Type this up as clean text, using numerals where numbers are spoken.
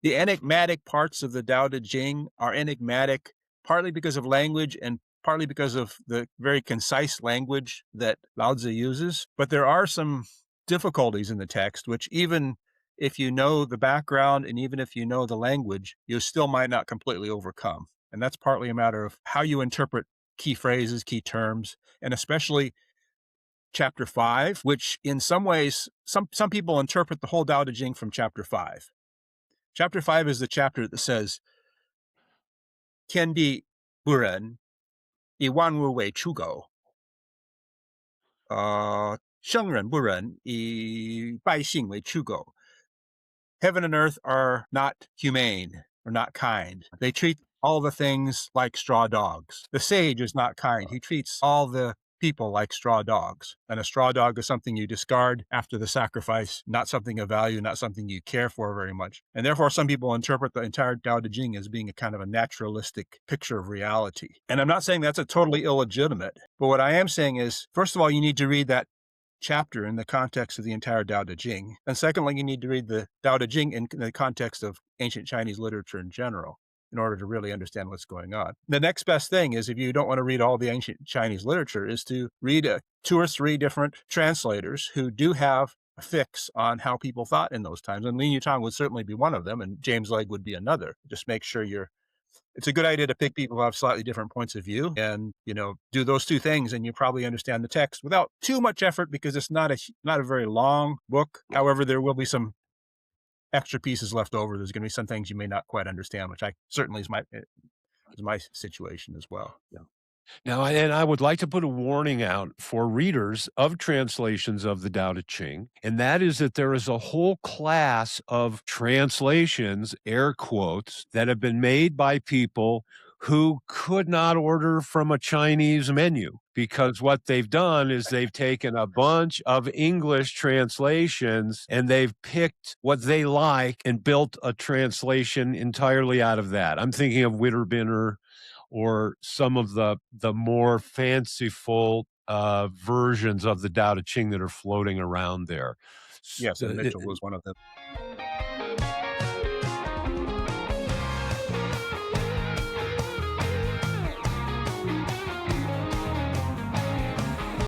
The enigmatic parts of the Tao Te Ching are enigmatic partly because of language and partly because of the very concise language that Lao Tzu uses. But there are some difficulties in the text, which even if you know the background and even if you know the language, you still might not completely overcome. And that's partly a matter of how you interpret key phrases, key terms, and especially chapter 5, which in some ways, some people interpret the whole Tao Te Ching from chapter 5. Chapter 5 is the chapter that says, 天地不仁，以万物为刍狗。圣人不仁，以百姓为刍狗。Heaven and earth are not humane or not kind. They treat all the things like straw dogs. The sage is not kind. He treats all the people like straw dogs. And a straw dog is something you discard after the sacrifice, not something of value, not something you care for very much. And therefore, some people interpret the entire Tao Te Ching as being a kind of a naturalistic picture of reality. And I'm not saying that's a totally illegitimate, but what I am saying is, first of all, you need to read that chapter in the context of the entire Tao Te Ching. And secondly, you need to read the Tao Te Ching in the context of ancient Chinese literature in general in order to really understand what's going on. The next best thing is, if you don't want to read all the ancient Chinese literature, is to read 2 or 3 different translators who do have a fix on how people thought in those times. And Lin Yutang would certainly be one of them, and James Legge would be another. Just make sure it's a good idea to pick people who have slightly different points of view and, do those 2 things, and you probably understand the text without too much effort, because it's not a very long book. However, there will be some extra pieces left over. There's going to be some things you may not quite understand, which I certainly is my situation as well. Yeah. Now, and I would like to put a warning out for readers of translations of the Tao Te Ching, and that is that there is a whole class of translations, air quotes, that have been made by people who could not order from a Chinese menu, because what they've done is they've taken a bunch of English translations and they've picked what they like and built a translation entirely out of that. I'm thinking of Witterbinner or some of the more fanciful versions of the Tao Te Ching that are floating around there. Yes, and Mitchell was one of them.